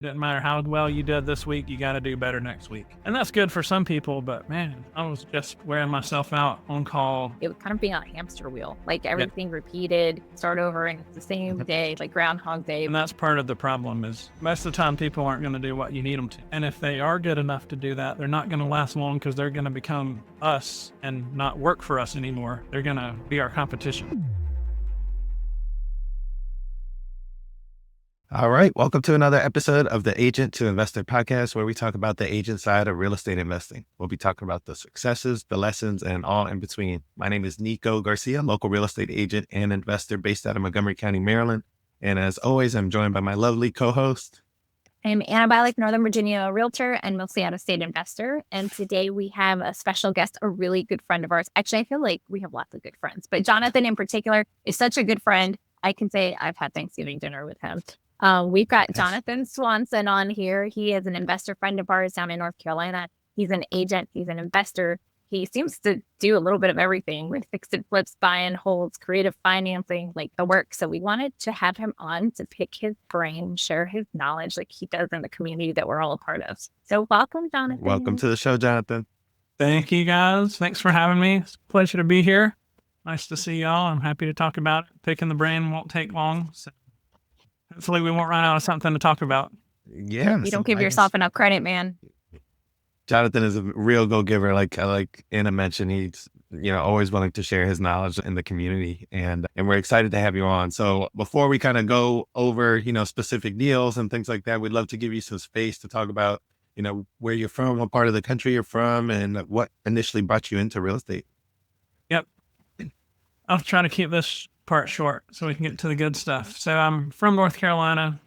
Doesn't matter how well you did this week, you got to do better next week. And that's good for some people, but man, I was just wearing myself out on call. It would kind of be a hamster wheel, like everything repeated, start over, and it's the same day, like Groundhog Day. And that's part of the problem is most of the time people aren't going to do what you need them to. And if they are good enough to do that, they're not going to last long because they're going to become us and not work for us anymore. They're going to be our competition. All right. Welcome to another episode of the Agent to Investor podcast, where we talk about the agent side of real estate investing. We'll be talking about the successes, the lessons, and all in between. My name is Nico Garcia, local real estate agent and investor based out of Montgomery County, Maryland. And as always, I'm joined by my lovely co-host. I'm Anna Bialik, Northern Virginia realtor and mostly out-of-state investor. And today we have a special guest, a really good friend of ours. Actually, I feel like we have lots of good friends, but Jonathan in particular is such a good friend. I can say I've had Thanksgiving dinner with him. We've got Jonathan Swanson on here. He is an investor friend of ours down in North Carolina. He's an agent. He's an investor. He seems to do a little bit of everything with fix and flips, buy and holds, creative financing, like the work. So we wanted to have him on to pick his brain, share his knowledge like he does in the community that we're all a part of. So welcome, Jonathan. Welcome to the show, Jonathan. Thank you, guys. Thanks for having me. It's a pleasure to be here. Nice to see y'all. I'm happy to talk about it. Picking the brain won't take long. So hopefully we won't run out of something to talk about. Yeah. You don't give yourself enough credit, man. Jonathan is a real go-giver. Like Anna mentioned, he's, always willing to share his knowledge in the community, and we're excited to have you on. So before we kind of go over, specific deals and things like that, we'd love to give you some space to talk about, where you're from, what part of the country you're from, and what initially brought you into real estate. Yep. I'll try to keep this part short so we can get to the good stuff. So I'm from North Carolina.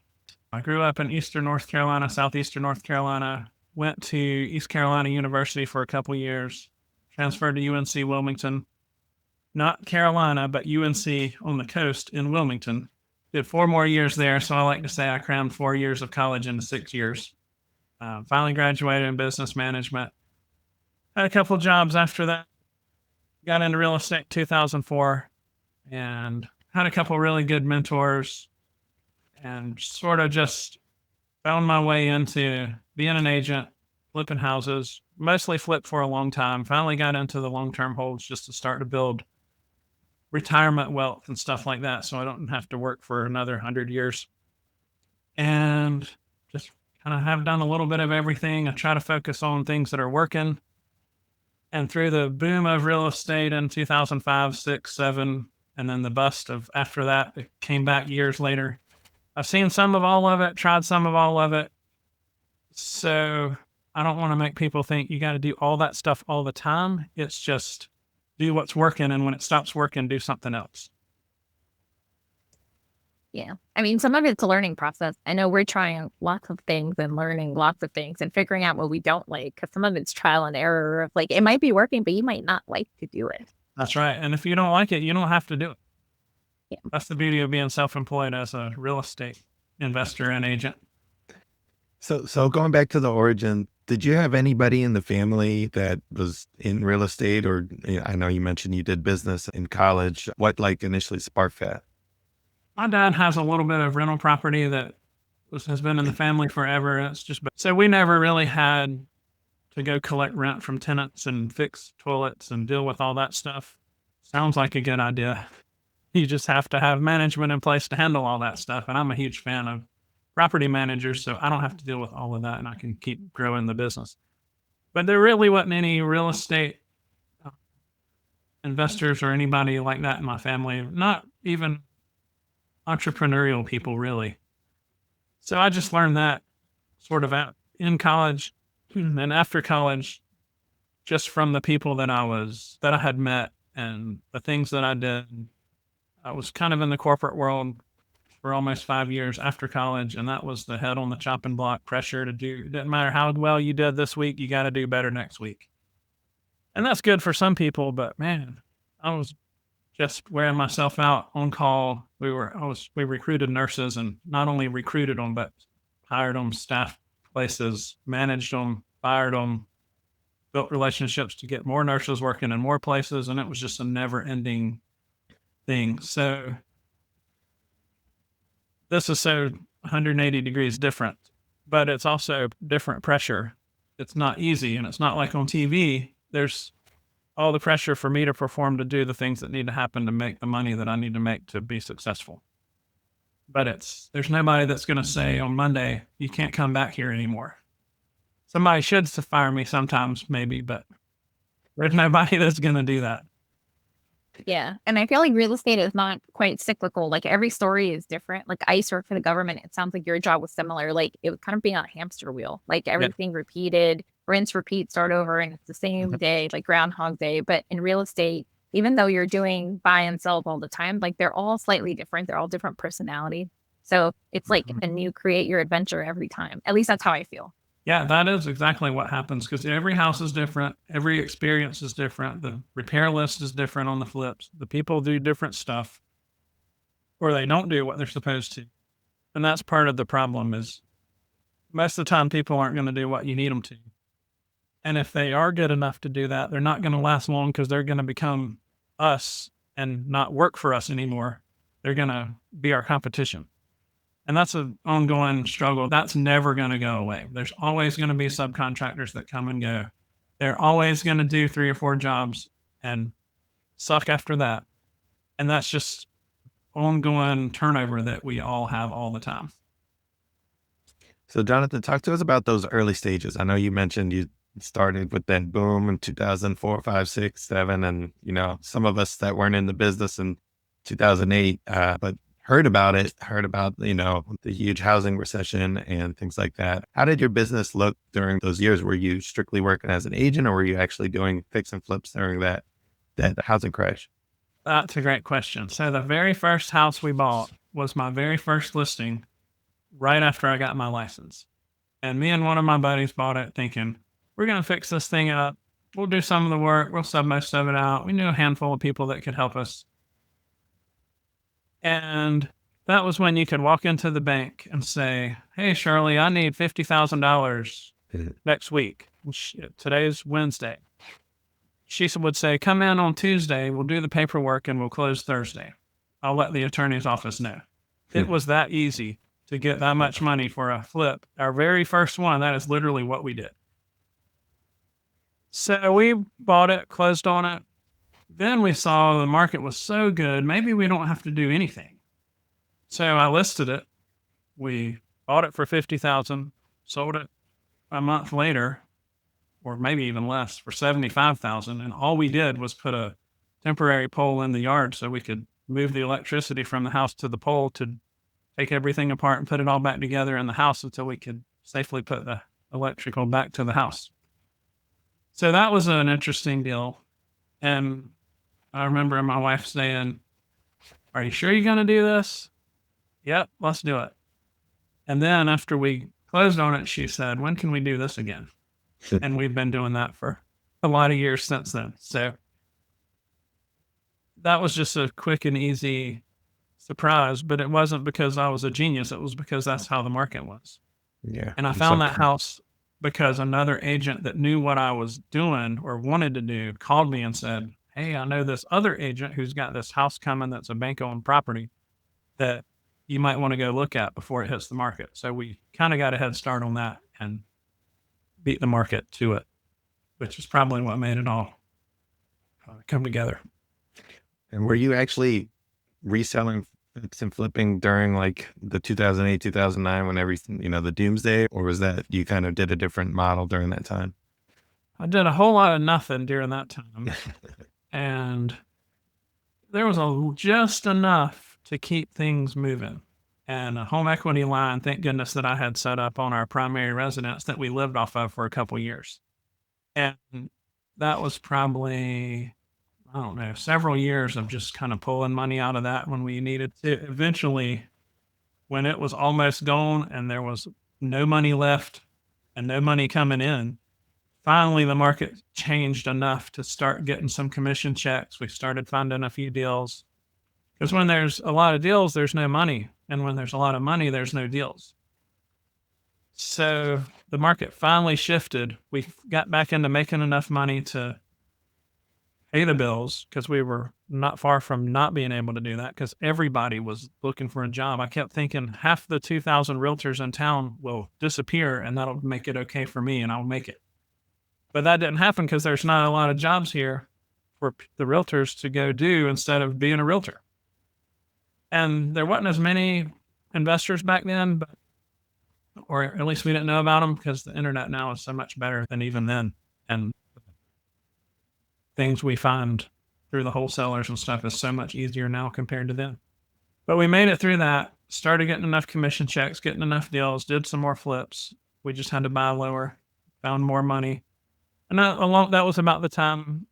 I grew up in Eastern North Carolina, Southeastern North Carolina, went to East Carolina University for a couple years, transferred to UNC Wilmington, not Carolina, but UNC on the coast in Wilmington. Did 4 more years there. So I like to say I crammed 4 years of college into 6 years. Finally graduated in business management. Had a couple jobs after that. Got into real estate in 2004 and had a couple really good mentors and sort of just found my way into being an agent, flipping houses, mostly flipped for a long time. Finally got into the long-term holds just to start to build retirement wealth and stuff like that so I don't have to work for another 100 years. And just kind of have done a little bit of everything. I try to focus on things that are working. And through the boom of real estate in 2005, 6, 7, and then the bust of after that, it came back years later. I've seen some of all of it, tried some of all of it. So I don't want to make people think you got to do all that stuff all the time. It's just do what's working. And when it stops working, do something else. Yeah. I mean, some of it's a learning process. I know we're trying lots of things and learning lots of things and figuring out what we don't like, because some of it's trial and error of like, it might be working, but you might not like to do it. That's right. And if you don't like it, you don't have to do it. Yeah. That's the beauty of being self-employed as a real estate investor and agent. So going back to the origin, did you have anybody in the family that was in real estate, or I know you mentioned you did business in college. What initially sparked that? My dad has a little bit of rental property that has been in the family forever. It's just so we never really had to go collect rent from tenants and fix toilets and deal with all that stuff. Sounds like a good idea. You just have to have management in place to handle all that stuff. And I'm a huge fan of property managers, so I don't have to deal with all of that and I can keep growing the business. But there really wasn't any real estate investors or anybody like that in my family, not even entrepreneurial people, really. So I just learned that sort of out in college and after college, just from the people that I had met and the things that I did. I was kind of in the corporate world for almost 5 years after college, and that was the head on the chopping block pressure to do. It didn't matter how well you did this week, you got to do better next week. And that's good for some people, but man, I was just wearing myself out on call. We recruited nurses, and not only recruited them, but hired them, staffed places, managed them, fired them, built relationships to get more nurses working in more places. And it was just a never ending thing. So this is so 180 degrees different but it's also different pressure. It's not easy, and it's not like on TV. There's all the pressure for me to perform, to do the things that need to happen to make the money that I need to make to be successful. But there's nobody that's going to say on Monday, you can't come back here anymore. Somebody should fire me sometimes, maybe, but there's nobody that's going to do that. Yeah. And I feel like real estate is not quite cyclical. Like every story is different. Like I used to work for the government. It sounds like your job was similar. Like it was kind of being on a hamster wheel, like everything repeated, rinse, repeat, start over. And it's the same day, like Groundhog Day. But in real estate, even though you're doing buy and sell all the time, like they're all slightly different. They're all different personality. So it's like a new create your adventure every time. At least that's how I feel. Yeah, that is exactly what happens, because every house is different. Every experience is different. The repair list is different on the flips. The people do different stuff, or they don't do what they're supposed to. And that's part of the problem, is most of the time people aren't going to do what you need them to. And if they are good enough to do that, they're not going to last long, because they're going to become us and not work for us anymore. They're going to be our competition. And that's an ongoing struggle. That's never going to go away. There's always going to be subcontractors that come and go. They're always going to do 3 or 4 jobs and suck after that. And that's just ongoing turnover that we all have all the time. So Jonathan, talk to us about those early stages. I know you mentioned you started with that boom in 2004, 5, 6, 7, and some of us that weren't in the business in 2008, but heard about the huge housing recession and things like that. How did your business look during those years? Were you strictly working as an agent, or were you actually doing fix and flips during that housing crash? That's a great question. So the very first house we bought was my very first listing right after I got my license. And me and one of my buddies bought it thinking, we're going to fix this thing up. We'll do some of the work. We'll sub most of it out. We knew a handful of people that could help us. And that was when you could walk into the bank and say, hey, Shirley, I need $50,000 next week. Today's Wednesday. She would say, come in on Tuesday. We'll do the paperwork and we'll close Thursday. I'll let the attorney's office know. It was that easy to get that much money for a flip. Our very first one, that is literally what we did. So we bought it, closed on it. Then we saw the market was so good, maybe we don't have to do anything. So I listed it. We bought it for $50,000, sold it a month later, or maybe even less, for $75,000. And all we did was put a temporary pole in the yard so we could move the electricity from the house to the pole to take everything apart and put it all back together in the house until we could safely put the electrical back to the house. So that was an interesting deal. And I remember my wife saying, are you sure you're going to do this? Yep, let's do it. And then after we closed on it, she said, when can we do this again? And we've been doing that for a lot of years since then. So that was just a quick and easy surprise, but it wasn't because I was a genius. It was because that's how the market was. Yeah. And I found that house because another agent that knew what I was doing or wanted to do called me and said, hey, I know this other agent who's got this house coming that's a bank-owned property that you might want to go look at before it hits the market. So we kind of got a head start on that and beat the market to it, which is probably what made it all come together. And were you actually reselling fix and flipping during like the 2008, 2009, when everything, the doomsday, or was that you kind of did a different model during that time? I did a whole lot of nothing during that time. And there was just enough to keep things moving. And a home equity line, thank goodness, that I had set up on our primary residence that we lived off of for a couple of years. And that was probably, I don't know, several years of just kind of pulling money out of that when we needed to. Eventually, when it was almost gone and there was no money left and no money coming in, finally the market changed enough to start getting some commission checks. We started finding a few deals. Because when there's a lot of deals, there's no money. And when there's a lot of money, there's no deals. So the market finally shifted. We got back into making enough money to pay the bills, because we were not far from not being able to do that because everybody was looking for a job. I kept thinking half the 2,000 realtors in town will disappear and that'll make it okay for me and I'll make it. But that didn't happen because there's not a lot of jobs here for the realtors to go do instead of being a realtor. And there wasn't as many investors back then, but, or at least we didn't know about them because the internet now is so much better than even then. And things we find through the wholesalers and stuff is so much easier now compared to then. But we made it through that, started getting enough commission checks, getting enough deals, did some more flips. We just had to buy lower, found more money. And that was about the time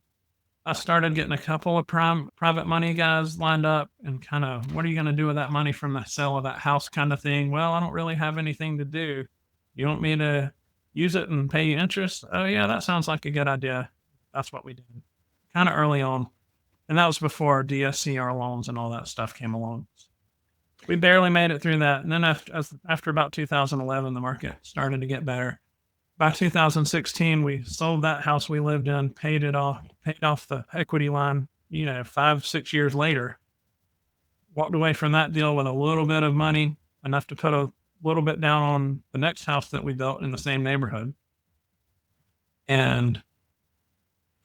I started getting a couple of private money guys lined up and kind of, what are you going to do with that money from the sale of that house kind of thing? Well, I don't really have anything to do. You want me to use it and pay you interest? Oh yeah, that sounds like a good idea. That's what we did kind of early on. And that was before DSCR loans and all that stuff came along. We barely made it through that. And then after about 2011, the market started to get better. By 2016, we sold that house we lived in, paid off the equity line, 5-6 years later. Walked away from that deal with a little bit of money, enough to put a little bit down on the next house that we built in the same neighborhood. And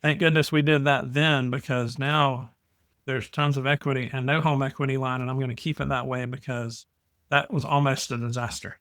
thank goodness we did that then, because now there's tons of equity and no home equity line, and I'm going to keep it that way because that was almost a disaster.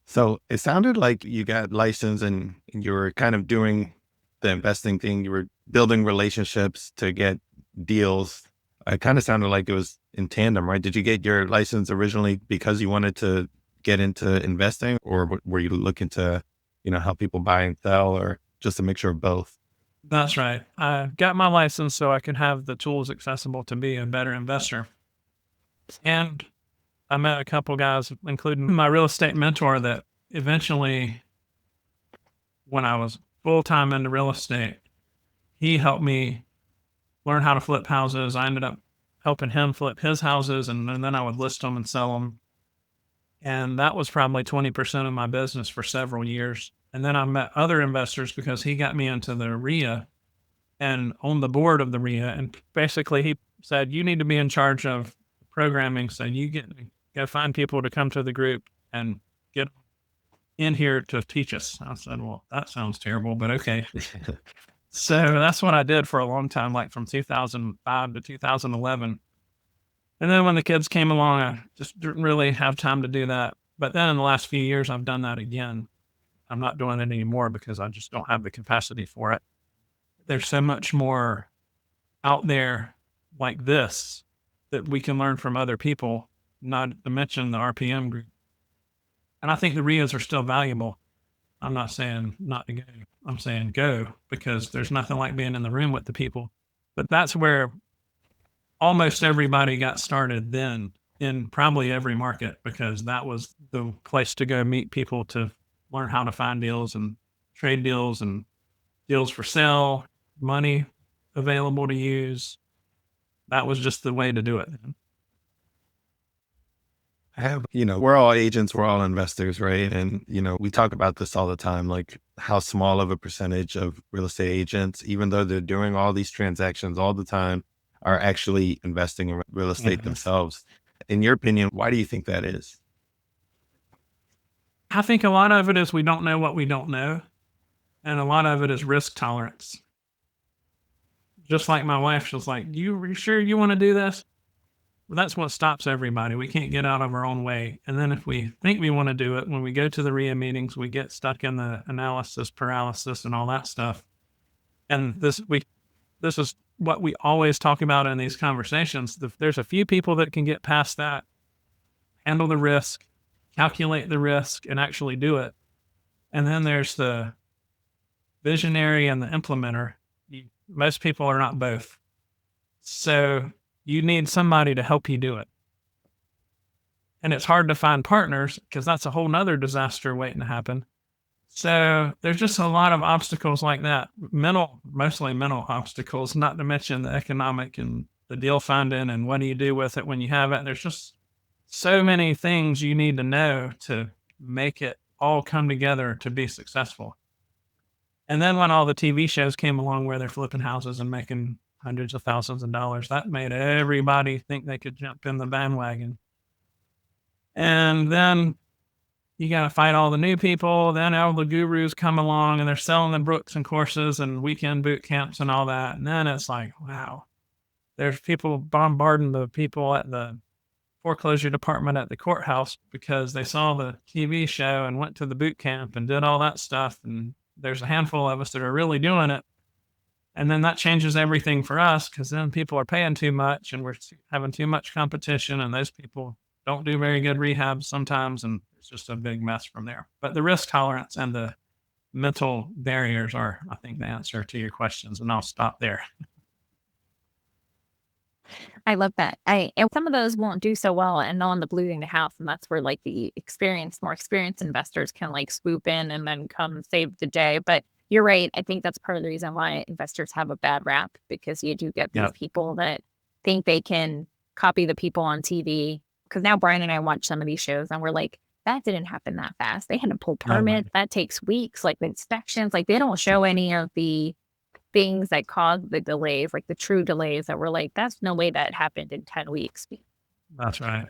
So it sounded like you got licensed and you were kind of doing the investing thing. You were building relationships to get deals. It kind of sounded like it was in tandem, right? Did you get your license originally because you wanted to get into investing, or were you looking to, help people buy and sell, or just a mixture of both? That's right. I got my license so I could have the tools accessible to be a better investor. And I met a couple guys, including my real estate mentor, that eventually, when I was full-time into real estate, he helped me learn how to flip houses. I ended up helping him flip his houses, and then I would list them and sell them. And that was probably 20% of my business for several years. And then I met other investors because he got me into the RIA and on the board of the RIA. And basically he said, you need to be in charge of programming. So you go find people to come to the group and get in here to teach us. I said, well, that sounds terrible, but okay. So that's what I did for a long time, like from 2005 to 2011. And then when the kids came along, I just didn't really have time to do that. But then in the last few years, I've done that again. I'm not doing it anymore because I just don't have the capacity for it. There's so much more out there like this that we can learn from other people, not to mention the RPM group. And I think the RIAs are still valuable. I'm not saying not to go. I'm saying go, because there's nothing like being in the room with the people. But that's where almost everybody got started then, in probably every market, because that was the place to go meet people to learn how to find deals and trade deals and deals for sale, money available to use. That was just the way to do it then. We're all agents, we're all investors, right? And, we talk about this all the time, like how small of a percentage of real estate agents, even though they're doing all these transactions all the time, are actually investing in real estate themselves. In your opinion, why do you think that is? I think a lot of it is we don't know what we don't know. And a lot of it is risk tolerance. Just like my wife, she's like, you sure you want to do this? Well, that's what stops everybody. We can't get out of our own way. And then if we think we want to do it, when we go to the RIA meetings, we get stuck in the analysis paralysis and all that stuff. And this is what we always talk about in these conversations. There's a few people that can get past that, handle the risk, calculate the risk, and actually do it. And then there's the visionary and the implementer. Most people are not both. So you need somebody to help you do it. And it's hard to find partners because that's a whole nother disaster waiting to happen. So there's just a lot of obstacles like that. Mostly mental obstacles, not to mention the economic and the deal funding and what do you do with it when you have it. There's just so many things you need to know to make it all come together to be successful. And then when all the TV shows came along where they're flipping houses and making hundreds of thousands of dollars, that made everybody think they could jump in the bandwagon. And then you got to fight all the new people. Then all the gurus come along and they're selling the books and courses and weekend boot camps and all that. And then it's like, wow, there's people bombarding the people at the foreclosure department at the courthouse because they saw the TV show and went to the boot camp and did all that stuff. And there's a handful of us that are really doing it. And then that changes everything for us because then people are paying too much and we're having too much competition, and those people don't do very good rehab sometimes, and it's just a big mess from there. But the risk tolerance and the mental barriers are, I think, the answer to your questions, and I'll stop there. I love that. And some of those won't do so well and on the losing the house, and that's where like the more experienced investors can like swoop in and then come save the day. But you're right. I think that's part of the reason why investors have a bad rap, because you do get these Yep. people that think they can copy the people on TV. Because now Brian and I watch some of these shows and we're like, that didn't happen that fast. They had to pull No way. permits. That takes weeks, like the inspections. Like they don't show any of the things that cause the delays, like the true delays that we're like, that's no way that happened in 10 weeks. That's right.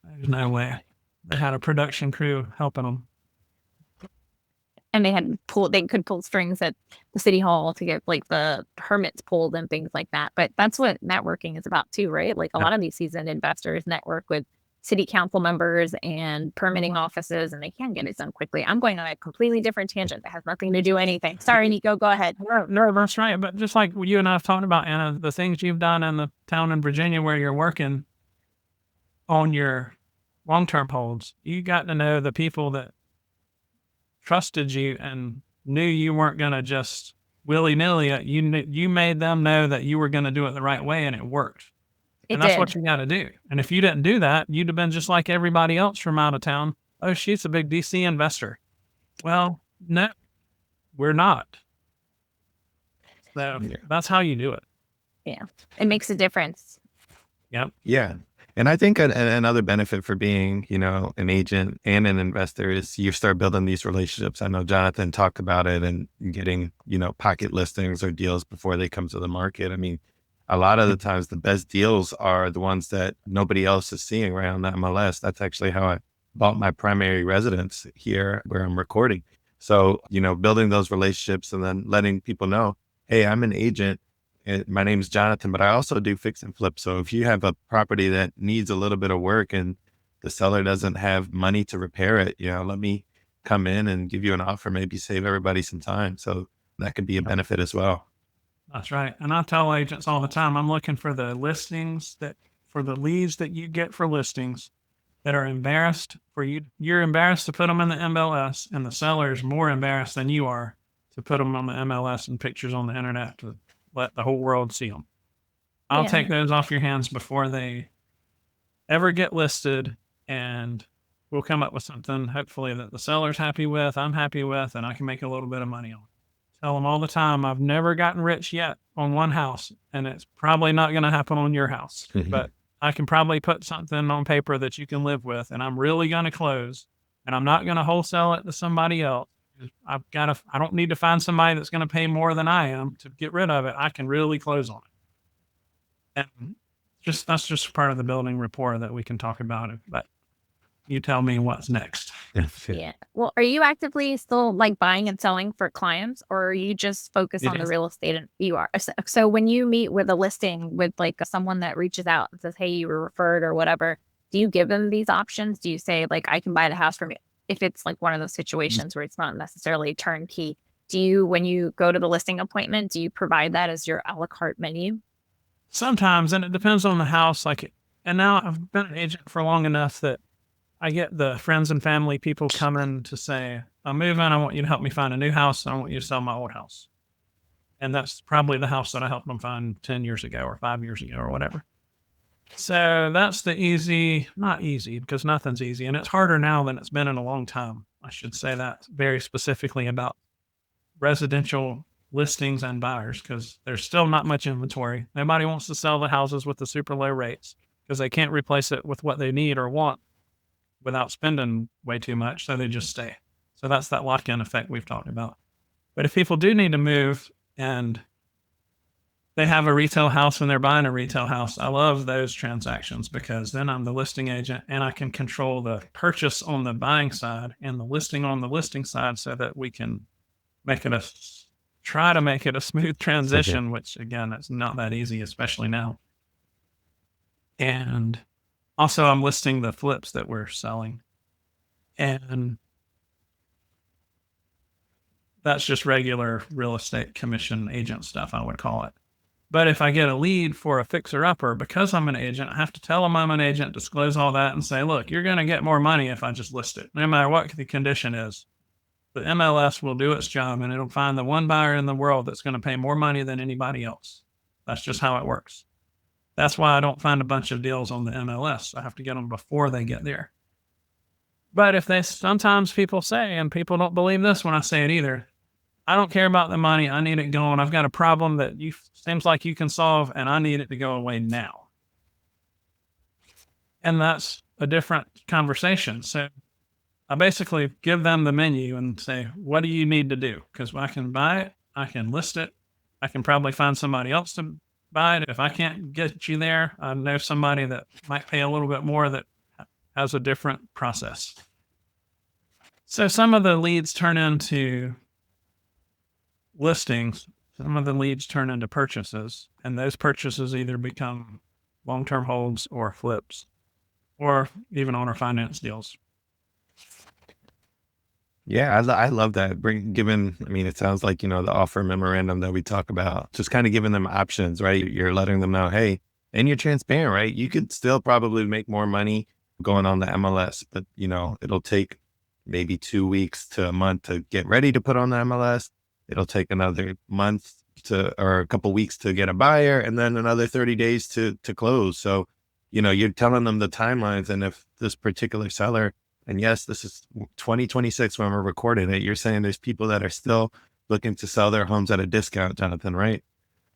There's no way. They had a production crew helping them. And they could pull strings at the city hall to get like the permits pulled and things like that. But that's what networking is about too, right? Like a Yep. lot of these seasoned investors network with city council members and permitting offices, and they can get it done quickly. I'm going on a completely different tangent that has nothing to do anything. Sorry, Nico, go ahead. No, that's right. But just like you and I have talked about, Anna, the things you've done in the town in Virginia where you're working on your long-term holds, you got to know the people that trusted you and knew you weren't going to just willy-nilly. You made them know that you were going to do it the right way, and it worked. It And that's did. what you got to do. And if you didn't do that, you'd have been just like everybody else from out of town. Oh, she's a big DC investor. Well, no, we're not. So Yeah. that's how you do it. It makes a difference. Yep. Yeah. And I think another benefit for being, an agent and an investor is you start building these relationships. I know Jonathan talked about it and getting, pocket listings or deals before they come to the market. I mean, a lot of the times the best deals are the ones that nobody else is seeing right on the MLS. That's actually how I bought my primary residence here where I'm recording. So, building those relationships and then letting people know, hey, I'm an agent. My name is Jonathan, but I also do fix and flip. So if you have a property that needs a little bit of work and the seller doesn't have money to repair it, let me come in and give you an offer, maybe save everybody some time. So that could be a benefit as well. That's right. And I tell agents all the time, I'm looking for the for the leads that you get for listings that are embarrassed for you. You're embarrassed to put them in the MLS, and the seller is more embarrassed than you are to put them on the MLS and pictures on the internet to let the whole world see them. I'll Yeah. take those off your hands before they ever get listed, and we'll come up with something hopefully that the seller's happy with, I'm happy with, and I can make a little bit of money on. Tell them all the time, I've never gotten rich yet on one house, and it's probably not going to happen on your house, but I can probably put something on paper that you can live with, and I'm really going to close, and I'm not going to wholesale it to somebody else. I don't need to find somebody that's going to pay more than I am to get rid of it. I can really close on it. And that's just part of the building rapport that we can talk about it. But you tell me what's next. Yeah. Well, are you actively still like buying and selling for clients, or are you just focused It on the is. real estate? And you are. So when you meet with a listing with like someone that reaches out and says, hey, you were referred or whatever, do you give them these options? Do you say like, I can buy the house from you? If it's like one of those situations where it's not necessarily turnkey, when you go to the listing appointment, do you provide that as your a la carte menu? Sometimes, and it depends on the house. And now I've been an agent for long enough that I get the friends and family people coming to say, I'm moving. I want you to help me find a new house. And I want you to sell my old house. And that's probably the house that I helped them find 10 years ago or 5 years ago or whatever. So that's not easy because nothing's easy. And it's harder now than it's been in a long time. I should say that very specifically about residential listings and buyers, because there's still not much inventory. Nobody wants to sell the houses with the super low rates because they can't replace it with what they need or want without spending way too much. So they just stay. So that's that lock-in effect we've talked about. But if people do need to move and they have a retail house and they're buying a retail house, I love those transactions because then I'm the listing agent and I can control the purchase on the buying side and the listing on the listing side so that we can try to make it a smooth transition, which again, it's not that easy, especially now. And also I'm listing the flips that we're selling. And that's just regular real estate commission agent stuff, I would call it. But if I get a lead for a fixer-upper, because I'm an agent, I have to tell them I'm an agent, disclose all that, and say, look, you're going to get more money if I just list it, no matter what the condition is. The MLS will do its job, and it'll find the one buyer in the world that's going to pay more money than anybody else. That's just how it works. That's why I don't find a bunch of deals on the MLS. I have to get them before they get there. But sometimes people say, and people don't believe this when I say it either, I don't care about the money. I need it going. I've got a problem that seems like you can solve, and I need it to go away now. And that's a different conversation. So I basically give them the menu and say, what do you need to do? Because I can buy it. I can list it. I can probably find somebody else to buy it. If I can't get you there, I know somebody that might pay a little bit more that has a different process. So some of the leads turn into listings, some of the leads turn into purchases, and those purchases either become long-term holds or flips, or even owner finance deals. Yeah, I love that. It sounds like, the offer memorandum that we talk about, just kind of giving them options, right? You're letting them know, hey, and you're transparent, right? You could still probably make more money going on the MLS, but, it'll take maybe 2 weeks to a month to get ready to put on the MLS. It'll take another month or a couple weeks to get a buyer, and then another 30 days to close. So, you're telling them the timelines. And if this particular seller, and yes, this is 2026 when we're recording it, you're saying there's people that are still looking to sell their homes at a discount, Jonathan, right?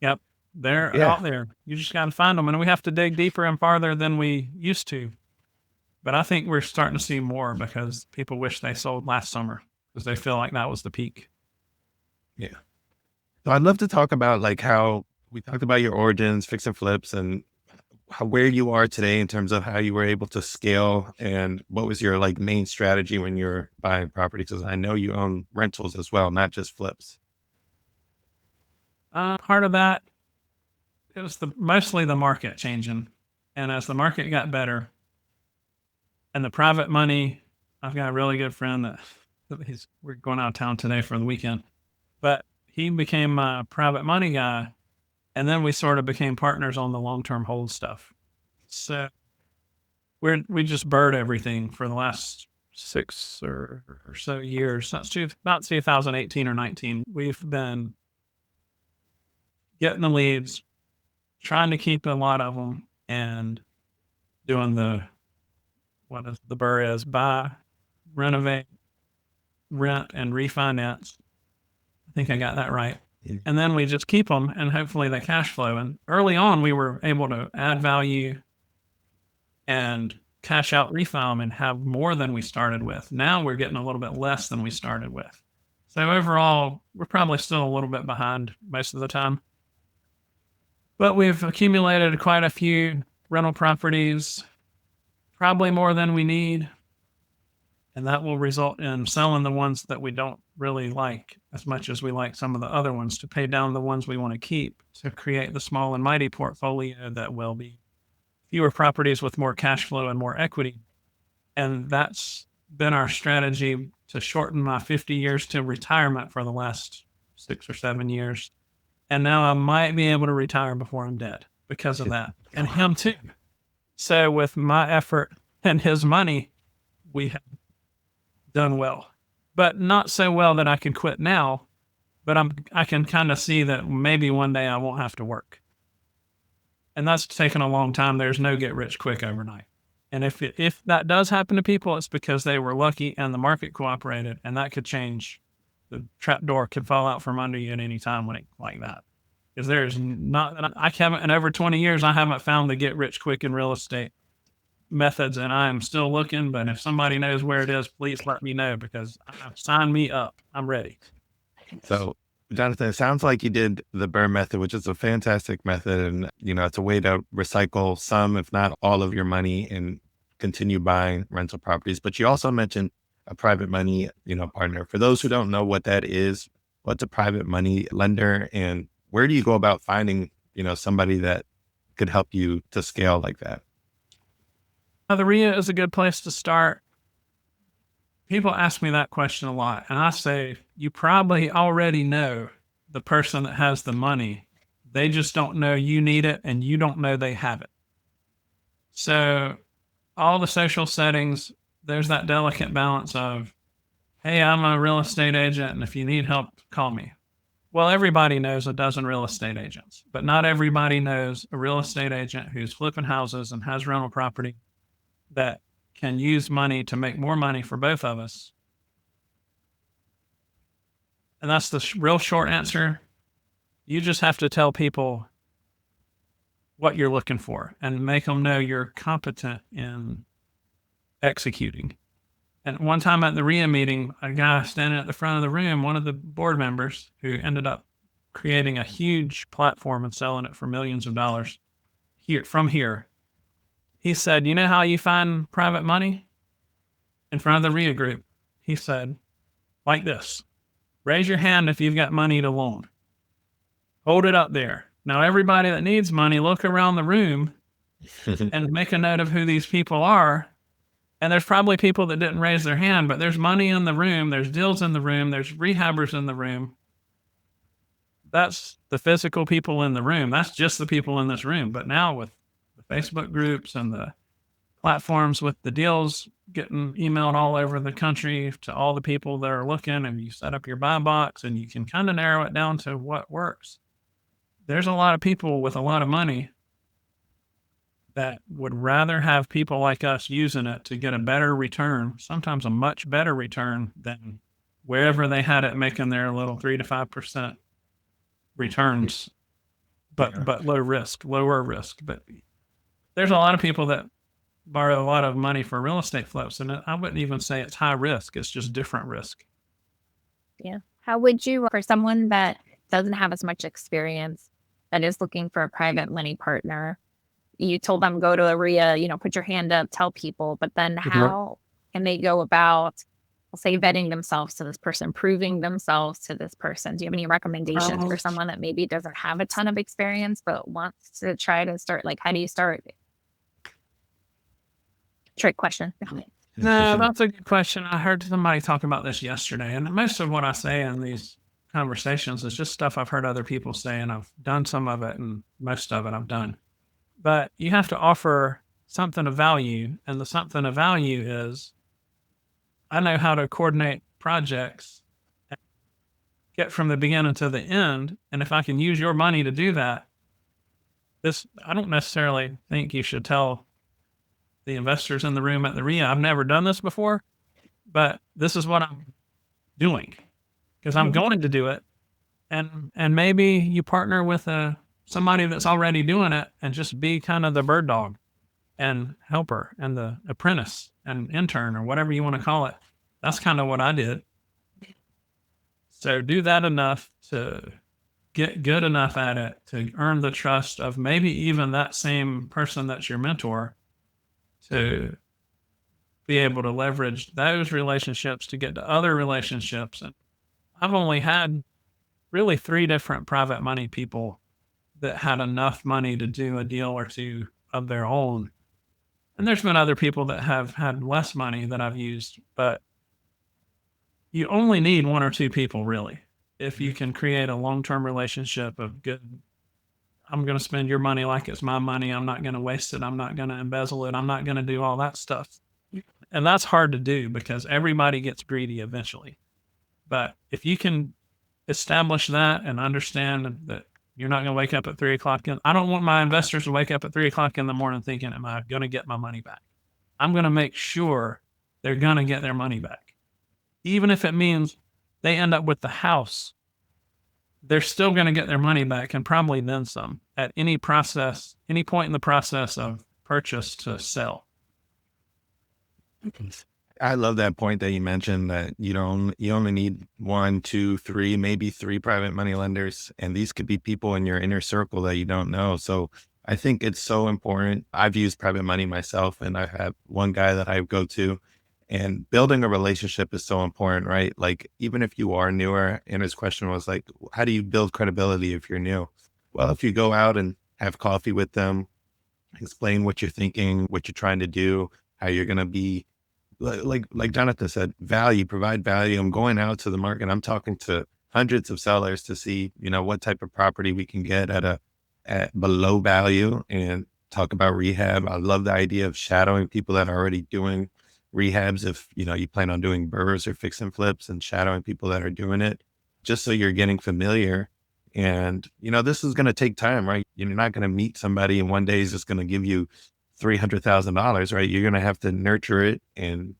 Yep. They're out there. You just got to find them. And we have to dig deeper and farther than we used to. But I think we're starting to see more because people wish they sold last summer because they feel like that was the peak. Yeah. So I'd love to talk about how we talked about your origins, fix and flips, and where you are today in terms of how you were able to scale and what was your main strategy when you were buying properties. Because I know you own rentals as well, not just flips. Part of that, it was mostly the market changing. And as the market got better and the private money, I've got a really good friend that we're going out of town today for the weekend. But he became my private money guy, and then we sort of became partners on the long-term hold stuff. So we just bird everything for the last 6 or so years. That's about 2018 or 19. We've been getting the leads, trying to keep a lot of them, and doing what is the BRRRR is: buy, renovate, rent, and refinance. I think I got that right. Yeah. And then we just keep them and hopefully they cash flow. And early on, we were able to add value and cash out, refile them, and have more than we started with. Now we're getting a little bit less than we started with. So overall, we're probably still a little bit behind most of the time. But we've accumulated quite a few rental properties, probably more than we need. And that will result in selling the ones that we don't really like as much as we like some of the other ones to pay down the ones we want to keep, to create the small and mighty portfolio that will be fewer properties with more cash flow and more equity. And that's been our strategy to shorten my 50 years to retirement for the last 6 or 7 years. And now I might be able to retire before I'm dead because of that. And him too. So with my effort and his money, we have done well, but not so well that I can quit now. But I can kind of see that maybe one day I won't have to work. And that's taken a long time. There's no get rich quick overnight. And if that does happen to people, it's because they were lucky and the market cooperated, and that could change. The trap door could fall out from under you at any time like that. Because there's not, I haven't, in over 20 years, I haven't found the get rich quick in real estate methods, and I am still looking. But if somebody knows where it is, please let me know, because sign me up. I'm ready. So, Jonathan, it sounds like you did the BRRRR method, which is a fantastic method. And, it's a way to recycle some, if not all of your money and continue buying rental properties. But you also mentioned a private money, partner. For those who don't know what that is, what's a private money lender and where do you go about finding, somebody that could help you to scale like that? The RIA is a good place to start. People ask me that question a lot, and I say, you probably already know the person that has the money. They just don't know you need it, and you don't know they have it. So all the social settings, there's that delicate balance of, hey, I'm a real estate agent, and if you need help, call me. Well, everybody knows a dozen real estate agents, but not everybody knows a real estate agent who's flipping houses and has rental property that can use money to make more money for both of us. And that's the real short answer. You just have to tell people what you're looking for and make them know you're competent in executing. And one time at the RIA meeting, a guy standing at the front of the room, one of the board members who ended up creating a huge platform and selling it for millions of dollars here, he said, you know how you find private money? In front of the RIA group. He said, like this, raise your hand if you've got money to loan. Hold it up there. Now, everybody that needs money, look around the room and make a note of who these people are. And there's probably people that didn't raise their hand, but there's money in the room. There's deals in the room. There's rehabbers in the room. That's the physical people in the room. That's just the people in this room. But now with the Facebook groups and the platforms with the deals getting emailed all over the country to all the people that are looking, and you set up your buy box and you can kind of narrow it down to what works. There's a lot of people with a lot of money that would rather have people like us using it to get a better return, sometimes a much better return than wherever they had it making their little 3 to 5% returns, but lower risk. But there's a lot of people that borrow a lot of money for real estate flips, and I wouldn't even say it's high risk. It's just different risk. Yeah. How would you, for someone that doesn't have as much experience, that is looking for a private money partner, you told them go to a RIA, put your hand up, tell people, but then how can they go about, I'll say, vetting themselves to this person, proving themselves to this person? Do you have any recommendations for someone that maybe doesn't have a ton of experience, but wants to try to start? Like, how do you start? Trick question. No, that's a good question. I heard somebody talk about this yesterday, and most of what I say in these conversations is just stuff I've heard other people say, and I've done some of it, and most of it I've done. But you have to offer something of value, and the something of value is, I know how to coordinate projects, and get from the beginning to the end, and if I can use your money to do that, I don't necessarily think you should tell the investors in the room at the RIA, I've never done this before, but this is what I'm doing because I'm going to do it. And maybe you partner with somebody that's already doing it and just be kind of the bird dog and helper and the apprentice and intern or whatever you want to call it. That's kind of what I did. So do that enough to get good enough at it to earn the trust of maybe even that same person that's your mentor, to be able to leverage those relationships to get to other relationships. And I've only had really 3 different private money people that had enough money to do a deal or two of their own. And there's been other people that have had less money that I've used, but you only need 1 or 2 people really. If you can create a long-term relationship of good, I'm going to spend your money like it's my money. I'm not going to waste it. I'm not going to embezzle it. I'm not going to do all that stuff. And that's hard to do because everybody gets greedy eventually. But if you can establish that and understand that you're not going to wake up at 3 o'clock. I don't want my investors to wake up at 3 o'clock in the morning thinking, am I going to get my money back? I'm going to make sure they're going to get their money back. Even if it means they end up with the house, they're still going to get their money back and probably then some at any point in the process of purchase to sell. I love that point that you mentioned that you only need 1, 2, 3, maybe 3 private money lenders. And these could be people in your inner circle that you don't know. So I think it's so important. I've used private money myself, and I have one guy that I go to, and building a relationship is so important, right? Like, even if you are newer, and his question was like, how do you build credibility if you're new? Well, if you go out and have coffee with them, explain what you're thinking, what you're trying to do, how you're going to be, like Jonathan said, provide value. I'm going out to the market. I'm talking to hundreds of sellers to see, what type of property we can get at below value, and talk about rehab. I love the idea of shadowing people that are already doing rehabs. If, you plan on doing BRRRRs or fix and flips, and shadowing people that are doing it, just so you're getting familiar. And, this is going to take time, right? You're not going to meet somebody and one day is just going to give you $300,000, right? You're going to have to nurture it and,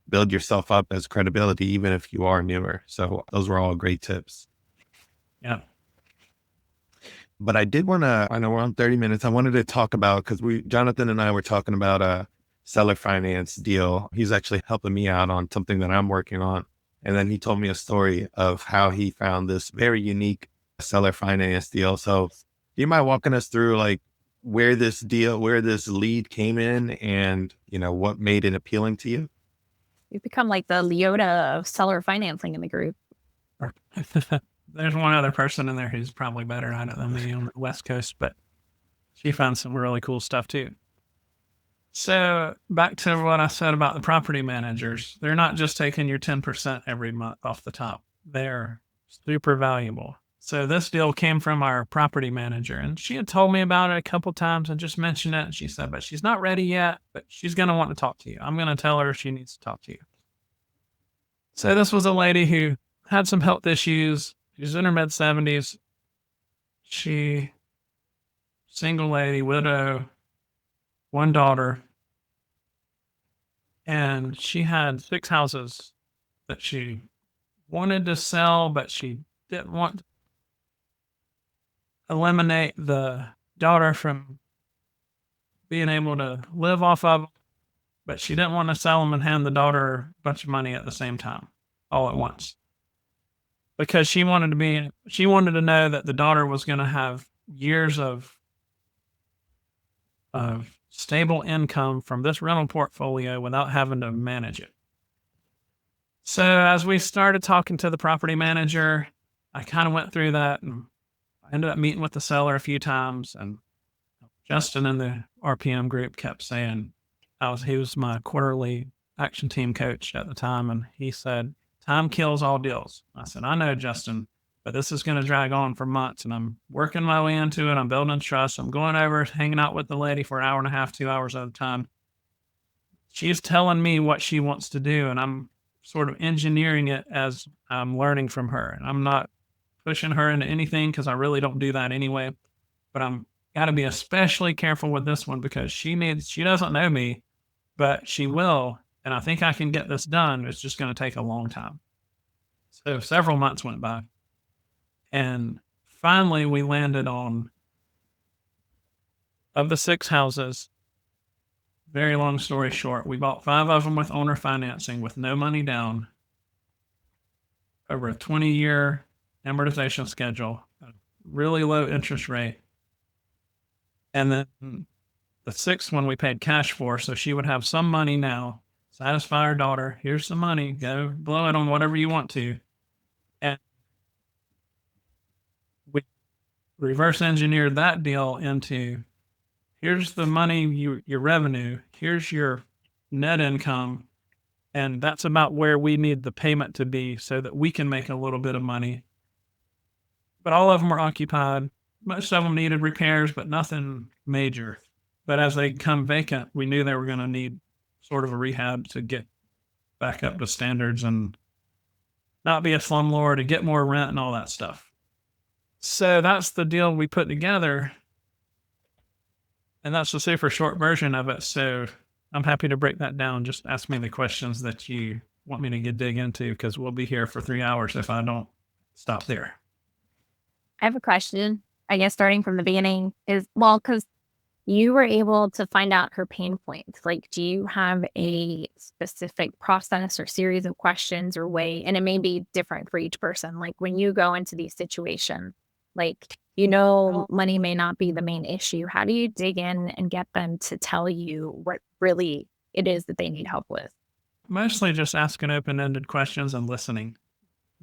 build yourself up as credibility, even if you are newer. So those were all great tips. Yeah. But I did want to, I know we're on 30 minutes. I wanted to talk about, because Jonathan and I were talking about a seller finance deal. He's actually helping me out on something that I'm working on. And then he told me a story of how he found this very unique seller finance deal. So do you mind walking us through like where this lead came in, and, what made it appealing to you? You've become like the Leota of seller financing in the group. There's one other person in there who's probably better at it than me on the West Coast, but she found some really cool stuff too. So back to what I said about the property managers, they're not just taking your 10% every month off the top. They're super valuable. So this deal came from our property manager, and she had told me about it a couple times and just mentioned it. And she said, but she's not ready yet, but she's going to want to talk to you. I'm going to tell her she needs to talk to you. So this was a lady who had some health issues. She's in her mid 70s. Single lady, widow, one daughter. And she had 6 houses that she wanted to sell, but she didn't want to eliminate the daughter from being able to live off of them, but she didn't want to sell them and hand the daughter a bunch of money at the same time, all at once. Because she wanted to know that the daughter was going to have years of stable income from this rental portfolio without having to manage it. So as we started talking to the property manager, I kind of went through that, and I ended up meeting with the seller a few times. And Justin in the RPM group kept saying, he was my quarterly action team coach at the time, and he said, time kills all deals. I said, I know, Justin, but this is going to drag on for months, and I'm working my way into it. I'm building trust. I'm going over, hanging out with the lady for an hour and a half, 2 hours at a time. She's telling me what she wants to do, and I'm sort of engineering it as I'm learning from her. And I'm not pushing her into anything, because I really don't do that anyway. But I'm got to be especially careful with this one, because she doesn't know me, but she will. And I think I can get this done. It's just going to take a long time. So several months went by. And finally, we landed on, of the 6 houses, very long story short, we bought 5 of them with owner financing with no money down, over a 20-year amortization schedule, a really low interest rate. And then the 6th one we paid cash for, so she would have some money now, satisfy her daughter. Here's some money, go blow it on whatever you want to. And we reverse engineered that deal into, here's the money, your revenue, here's your net income, and that's about where we need the payment to be so that we can make a little bit of money. But all of them were occupied. Most of them needed repairs, but nothing major. But as they come vacant, we knew they were going to need sort of a rehab to get back up to standards and not be a slumlord, to get more rent and all that stuff. So that's the deal we put together. And that's the super short version of it. So I'm happy to break that down. Just ask me the questions that you want me to dig into, because we'll be here for 3 hours if I don't stop there. I have a question, I guess, starting from the beginning is, well, because you were able to find out her pain points. Like, do you have a specific process or series of questions or way? And it may be different for each person. Like when you go into these situations, like, money may not be the main issue. How do you dig in and get them to tell you what really it is that they need help with? Mostly just asking open-ended questions and listening.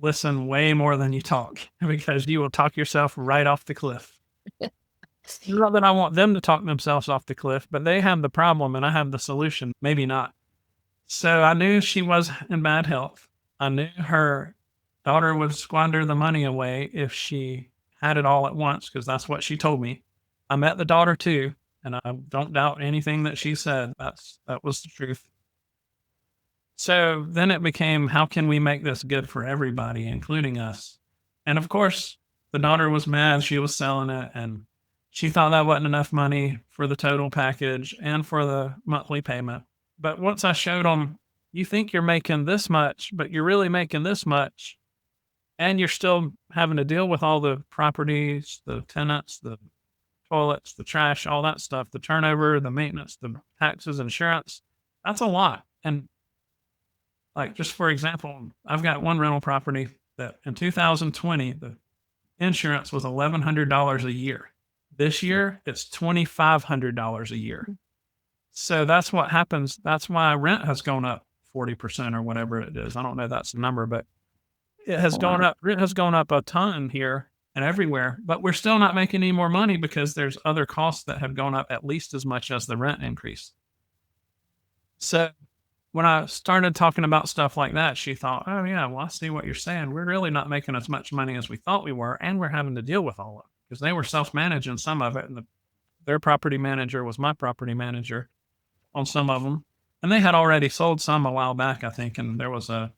Listen way more than you talk because you will talk yourself right off the cliff. Not that I want them to talk themselves off the cliff, but they have the problem and I have the solution. Maybe not. So I knew she was in bad health. I knew her daughter would squander the money away if she had it all at once, because that's what she told me. I met the daughter too, and I don't doubt anything that she said. That was the truth. So then it became, how can we make this good for everybody, including us? And of course, the daughter was mad. She was selling it, and she thought that wasn't enough money for the total package and for the monthly payment. But once I showed them, you think you're making this much, but you're really making this much, and you're still having to deal with all the properties, the tenants, the toilets, the trash, all that stuff, the turnover, the maintenance, the taxes, insurance. That's a lot. And like, just for example, I've got one rental property that in 2020, the insurance was $1,100 a year. This year, it's $2,500 a year. So that's what happens. That's why rent has gone up 40% or whatever it is. I don't know that's the number, but it has gone up. Rent has gone up a ton here and everywhere, but we're still not making any more money because there's other costs that have gone up at least as much as the rent increase. So when I started talking about stuff like that, she thought, oh yeah, well, I see what you're saying. We're really not making as much money as we thought we were, and we're having to deal with all of it because they were self-managing some of it, and their property manager was my property manager on some of them, and they had already sold some a while back, I think, and there was an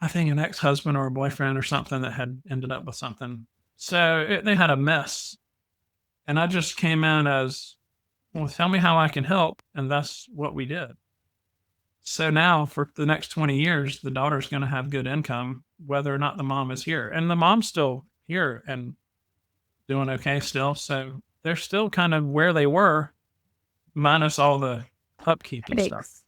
ex-husband or a boyfriend or something that had ended up with something. So they had a mess, and I just came in as, well, tell me how I can help, and that's what we did. So now for the next 20 years, the daughter's going to have good income, whether or not the mom is here. And the mom's still here and doing okay still. So they're still kind of where they were, minus all the upkeep and stuff.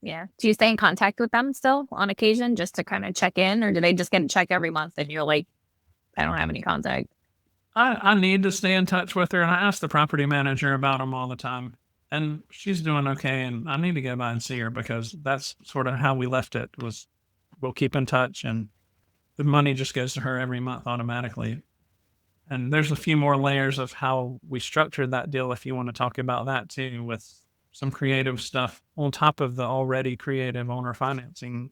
Yeah. Do you stay in contact with them still on occasion just to kind of check in, or do they just get a check every month and you're like, I don't have any contact? I need to stay in touch with her, and I ask the property manager about them all the time. And she's doing okay, and I need to go by and see her because that's sort of how we left it. Was we'll keep in touch, and the money just goes to her every month automatically. And there's a few more layers of how we structured that deal if you want to talk about that too, with some creative stuff on top of the already creative owner financing,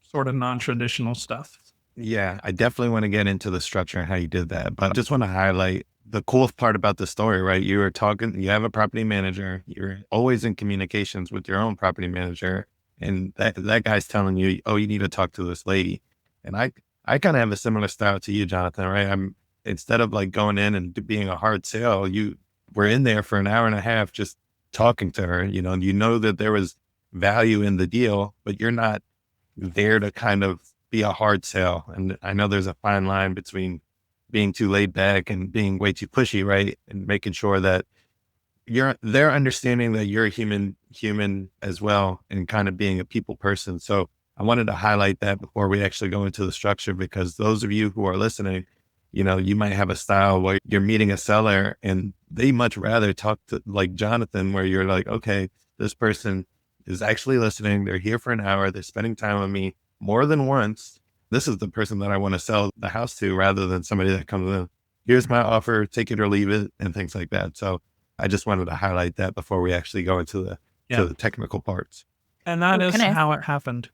sort of non-traditional stuff. Yeah, I definitely want to get into the structure and how you did that, but I just want to highlight the coolest part about the story, right? You were talking, you have a property manager, you're always in communications with your own property manager, and that guy's telling you, oh, you need to talk to this lady. And I kind of have a similar style to you, Jonathan, right? Instead of like going in and being a hard sell, you were in there for an hour and a half just talking to her, you know that there was value in the deal, but you're not there to kind of be a hard sell. And I know there's a fine line between being too laid back and being way too pushy, right? And making sure that they're understanding that you're a human as well, and kind of being a people person. So I wanted to highlight that before we actually go into the structure, because those of you who are listening, you might have a style where you're meeting a seller and they much rather talk to like Jonathan, where you're like, okay, this person is actually listening. They're here for an hour. They're spending time with me more than once. This is the person that I want to sell the house to, rather than somebody that comes in, here's my offer, take it or leave it, and things like that. So I just wanted to highlight that before we actually go into the technical parts. And that is how it happened.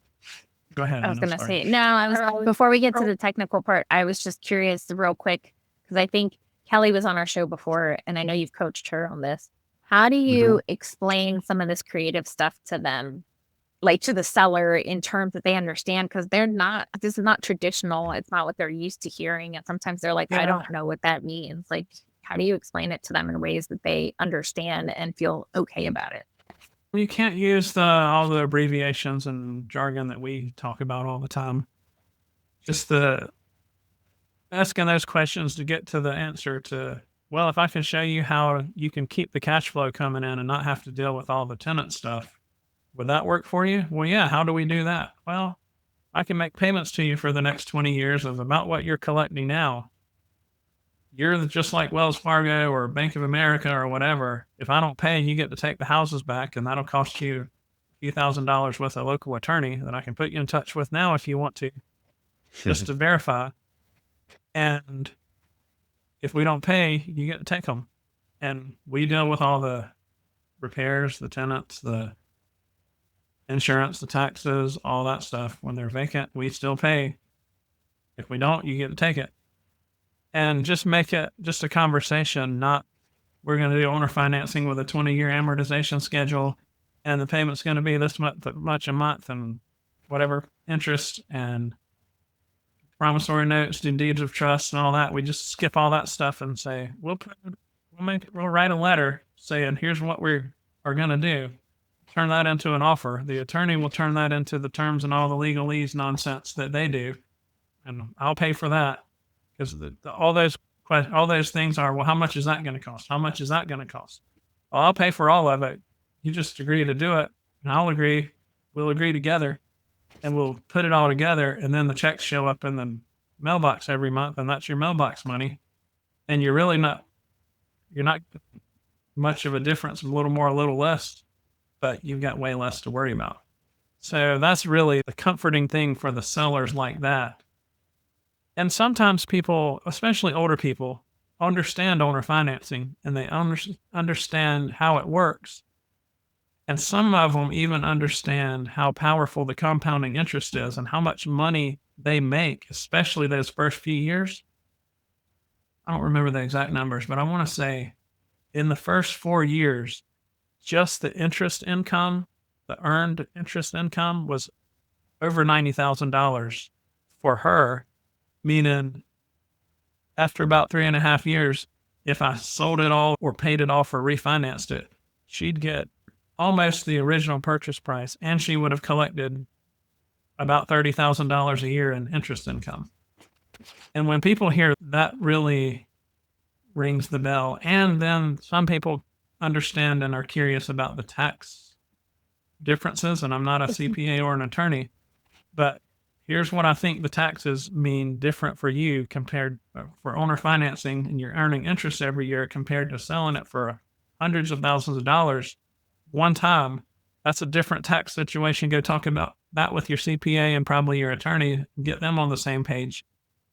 Go ahead. I was going to say, before we get to the technical part, I was just curious real quick, because I think Kelly was on our show before, and I know you've coached her on this. How do you explain some of this creative stuff to them, like to the seller, in terms that they understand? Because this is not traditional. It's not what they're used to hearing. And sometimes they're like, I don't know what that means. Like, how do you explain it to them in ways that they understand and feel okay about it? You can't use all the abbreviations and jargon that we talk about all the time. Just asking those questions to get to the answer to well, if I can show you how you can keep the cash flow coming in and not have to deal with all the tenant stuff, would that work for you? Well, yeah. How do we do that? Well, I can make payments to you for the next 20 years of about what you're collecting now. You're just like Wells Fargo or Bank of America or whatever. If I don't pay, you get to take the houses back, and that'll cost you a few $1,000s with a local attorney that I can put you in touch with now if you want to, just to verify. And if we don't pay, you get to take them. And we deal with all the repairs, the tenants, the insurance, the taxes, all that stuff. When they're vacant, we still pay. If we don't, you get to take it. And just make it just a conversation, not we're going to do owner financing with a 20-year amortization schedule, and the payment's going to be this much a month and whatever interest and promissory notes and deeds of trust and all that. We just skip all that stuff and say, we'll write a letter saying, here's what we are going to do. Turn that into an offer. The attorney will turn that into the terms and all the legalese nonsense that they do. And I'll pay for that. Because all those things are, well, how much is that going to cost? How much is that going to cost? Well, I'll pay for all of it. You just agree to do it, and I'll agree. We'll agree together, and we'll put it all together, and then the checks show up in the mailbox every month, and that's your mailbox money. And you're not much of a difference, a little more, a little less, but you've got way less to worry about. So that's really the comforting thing for the sellers like that. And sometimes people, especially older people, understand owner financing and they understand how it works. And some of them even understand how powerful the compounding interest is and how much money they make, especially those first few years. I don't remember the exact numbers, but I want to say in the first 4 years, just the interest income, the earned interest income was over $90,000 for her. Meaning, after about 3.5 years, if I sold it all or paid it off or refinanced it, she'd get almost the original purchase price, and she would have collected about $30,000 a year in interest income. And when people hear that, really rings the bell. And then some people understand and are curious about the tax differences. And I'm not a CPA or an attorney, but here's what I think the taxes mean different for you compared for owner financing, and you're earning interest every year compared to selling it for hundreds of thousands of dollars one time. That's a different tax situation. Go talk about that with your CPA and probably your attorney, get them on the same page.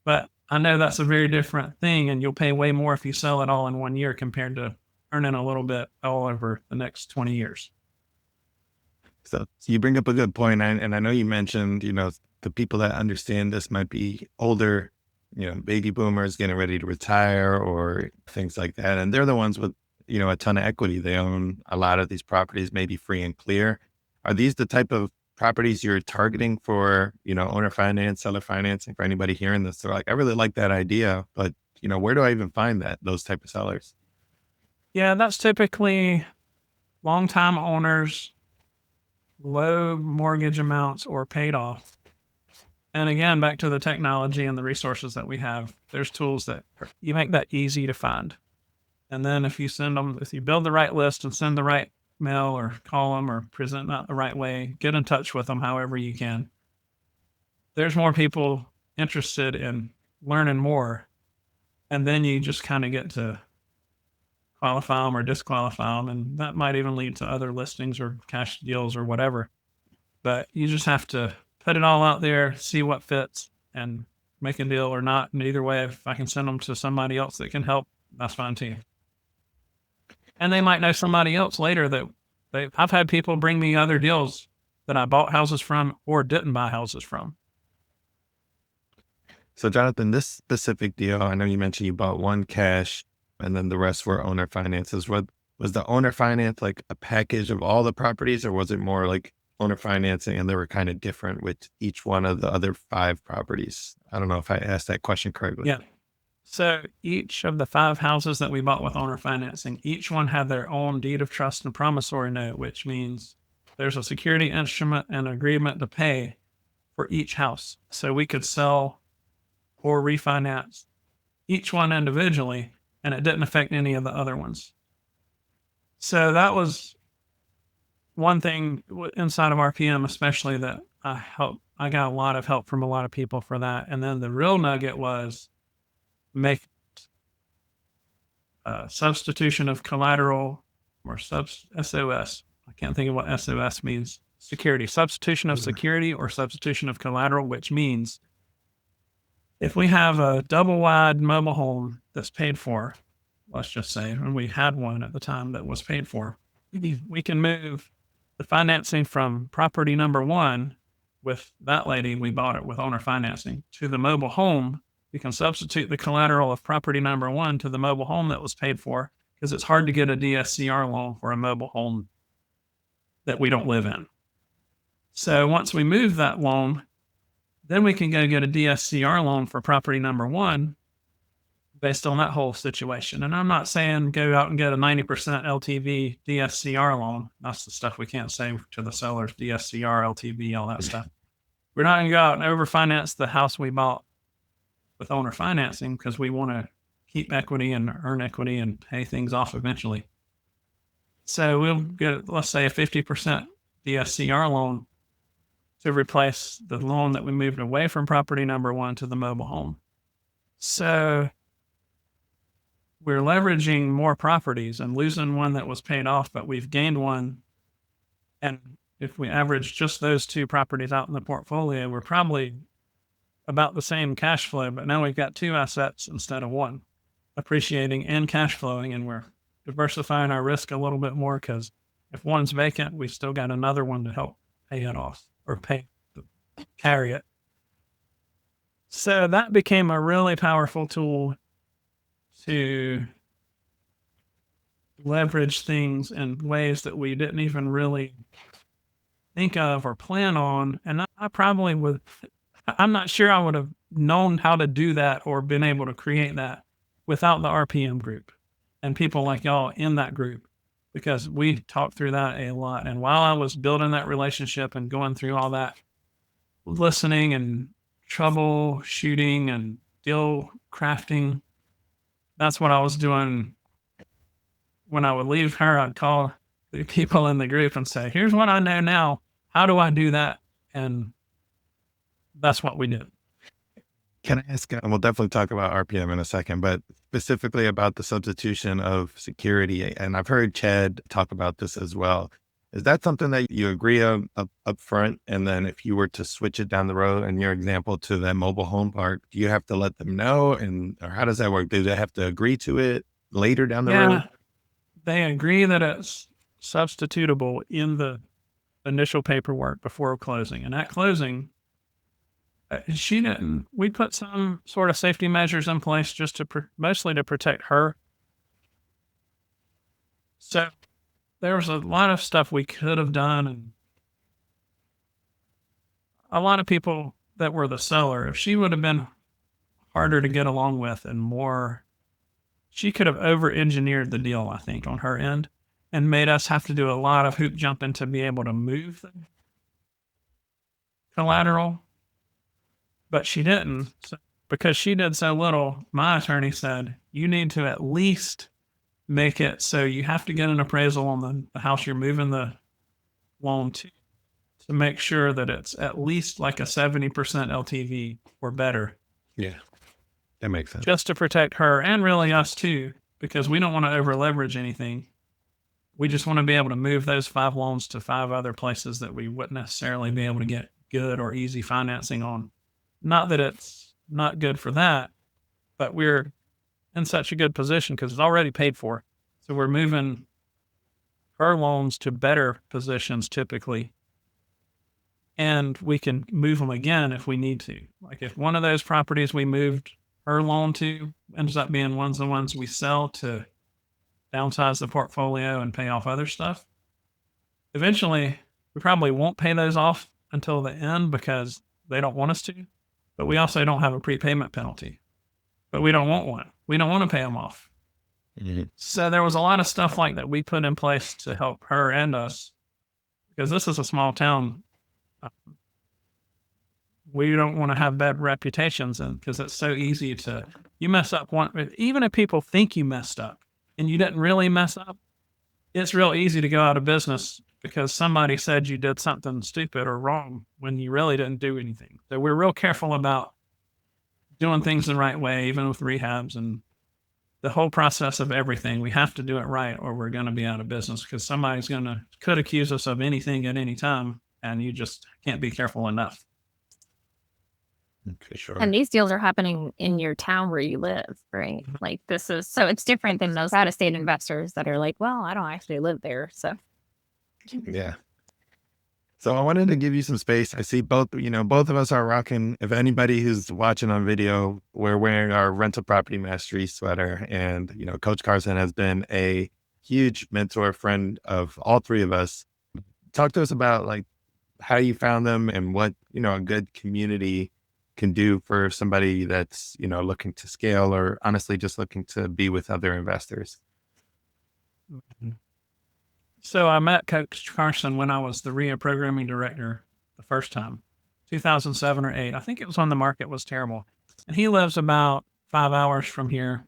But I know that's a very different thing, and you'll pay way more if you sell it all in 1 year compared to earning a little bit all over the next 20 years. So you bring up a good point. And I know you mentioned, the people that understand this might be older, baby boomers getting ready to retire or things like that. And they're the ones with, a ton of equity. They own a lot of these properties, maybe free and clear. Are these the type of properties you're targeting for, owner finance, seller financing, for anybody hearing this? They're like, I really like that idea, but, where do I even find those type of sellers? Yeah, that's typically longtime owners, low mortgage amounts or paid off. And again, back to the technology and the resources that we have, there's tools that you make that easy to find. And then if you build the right list and send the right mail or call them or present that the right way, get in touch with them however you can. There's more people interested in learning more. And then you just kind of get to qualify them or disqualify them. And that might even lead to other listings or cash deals or whatever. But you just have to put it all out there, see what fits, and make a deal or not. And either way, if I can send them to somebody else that can help, that's fine too. And they might know somebody else later that I've had people bring me other deals that I bought houses from or didn't buy houses from. So Jonathan, this specific deal, I know you mentioned you bought one cash and then the rest were owner finances. Was the owner finance like a package of all the properties, or was it more like owner financing and they were kind of different with each one of the other 5 properties? I don't know if I asked that question correctly. Yeah. So each of the 5 houses that we bought with owner financing, each one had their own deed of trust and promissory note, which means there's a security instrument and agreement to pay for each house. So we could sell or refinance each one individually, and it didn't affect any of the other ones. So that was one thing inside of RPM, especially, that I got a lot of help from a lot of people for that. And then the real nugget was make substitution of collateral, or SOS. I can't think of what SOS means. Security, substitution of security, or substitution of collateral, which means if we have a double wide mobile home that's paid for, let's just say, and we had one at the time that was paid for, we can move the financing from property number one with that lady, we bought it with owner financing, to the mobile home. We can substitute the collateral of property number one to the mobile home that was paid for, because it's hard to get a DSCR loan for a mobile home that we don't live in. So once we move that loan, then we can go get a DSCR loan for property number one based on that whole situation. And I'm not saying go out and get a 90% LTV DSCR loan. That's the stuff we can't say to the sellers, DSCR, LTV, all that stuff. We're not going to go out and overfinance the house we bought with owner financing, because we want to keep equity and earn equity and pay things off eventually. So we'll get, let's say, a 50% DSCR loan to replace the loan that we moved away from property number one to the mobile home. So we're leveraging more properties and losing one that was paid off, but we've gained one. And if we average just those two properties out in the portfolio, we're probably about the same cash flow, but now we've got two assets instead of one, appreciating and cash flowing, and we're diversifying our risk a little bit more, because if one's vacant, we've still got another one to help pay it off, or carry it. So that became a really powerful tool to leverage things in ways that we didn't even really think of or plan on. And I probably would, I'm not sure I would have known how to do that or been able to create that without the RPM group and people like y'all in that group, because we talked through that a lot. And while I was building that relationship and going through all that, listening and troubleshooting and deal crafting, that's what I was doing. When I would leave her, I'd call the people in the group and say, here's what I know now. How do I do that? And that's what we did. Can I ask, and we'll definitely talk about RPM in a second, but specifically about the substitution of security. And I've heard Chad talk about this as well. Is that something that you agree on up front? And then if you were to switch it down the road, in your example, to that mobile home park, do you have to let them know? Or how does that work? Do they have to agree to it later down the road? They agree that it's substitutable in the initial paperwork before closing. And at closing, she didn't. We put some sort of safety measures in place just to mostly to protect her. So there was a lot of stuff we could have done, and a lot of people that were the seller, if she would have been harder to get along with and more, she could have over-engineered the deal, I think, on her end, and made us have to do a lot of hoop jumping to be able to move the collateral. But she didn't. So, because she did so little, my attorney said, you need to at least make it so you have to get an appraisal on the house you're moving the loan to make sure that it's at least like a 70% LTV or better. Yeah, that makes sense. Just to protect her and really us too, because we don't want to over leverage anything. We just want to be able to move those 5 loans to 5 other places that we wouldn't necessarily be able to get good or easy financing on. Not that it's not good for that, but we're in such a good position because it's already paid for. So we're moving her loans to better positions typically. And we can move them again if we need to. Like if one of those properties we moved her loan to ends up being one of the ones we sell to downsize the portfolio and pay off other stuff, eventually we probably won't pay those off until the end because they don't want us to. But we also don't have a prepayment penalty. But we don't want one. We don't want to pay them off. Mm-hmm. So there was a lot of stuff like that we put in place to help her and us, because this is a small town. we don't want to have bad reputations, and because it's so easy to, you mess up one, even if people think you messed up and you didn't really mess up, it's real easy to go out of business because somebody said you did something stupid or wrong when you really didn't do anything. So we're real careful about doing things the right way, even with rehabs and the whole process of everything. We have to do it right or we're going to be out of business because somebody's could accuse us of anything at any time, and you just can't be careful enough. Okay, sure. And these deals are happening in your town where you live, right? Like this is, so it's different than those out of state investors that are like, well, I don't actually live there. So Yeah. So I wanted to give you some space. I see both of us are rocking. If anybody who's watching on video, we're wearing our rental property mastery sweater. And, Coach Carson has been a huge mentor, friend of all three of us. Talk to us about like how you found them and what, a good community can do for somebody that's, looking to scale or honestly just looking to be with other investors. So I met Coach Carson when I was the RIA programming director the first time, 2007 or 8. I think it was on the market was terrible. And he lives about 5 hours from here.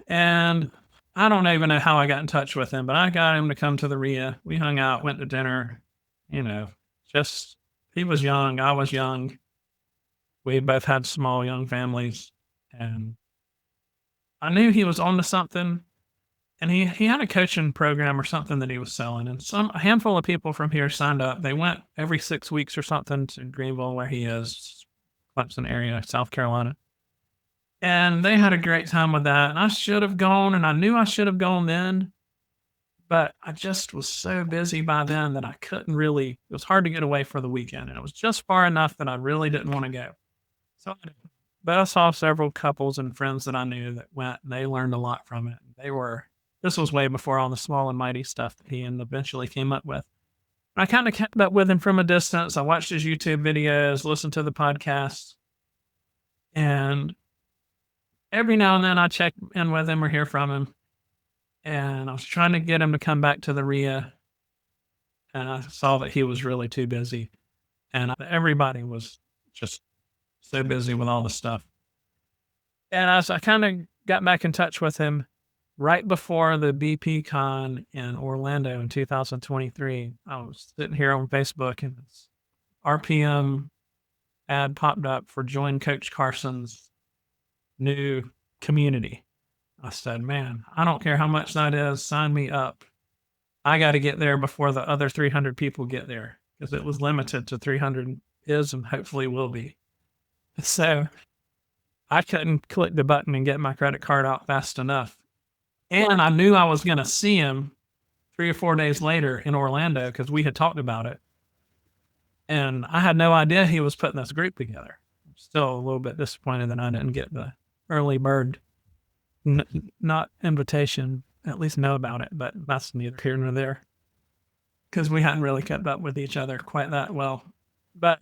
And I don't even know how I got in touch with him, but I got him to come to the RIA. We hung out, went to dinner, just, he was young. I was young. We both had small, young families. And I knew he was onto something. And he had a coaching program or something that he was selling. And a handful of people from here signed up. They went every 6 weeks or something to Greenville, where he is, Clemson area, South Carolina. And they had a great time with that. And I should have gone, and I knew I should have gone then. But I just was so busy by then that I couldn't really, it was hard to get away for the weekend. And it was just far enough that I really didn't want to go. So, but I saw several couples and friends that I knew that went, and they learned a lot from it. This was way before all the small and mighty stuff that he eventually came up with. I kind of kept up with him from a distance. I watched his YouTube videos, listened to the podcasts, and every now and then I check in with him or hear from him. And I was trying to get him to come back to the RIA, and I saw that he was really too busy. And everybody was just so busy with all the stuff. And as I kind of got back in touch with him, right before the BP Con in Orlando in 2023, I was sitting here on Facebook and this RPM ad popped up for Join Coach Carson's new community. I said, man, I don't care how much that is, sign me up. I got to get there before the other 300 people get there, because it was limited to 300 and hopefully will be. So I couldn't click the button and get my credit card out fast enough. And I knew I was going to see him 3 or 4 days later in Orlando because we had talked about it. And I had no idea he was putting this group together. I'm still a little bit disappointed that I didn't get the early bird, not invitation, at least know about it, but that's neither here nor there because we hadn't really kept up with each other quite that well. But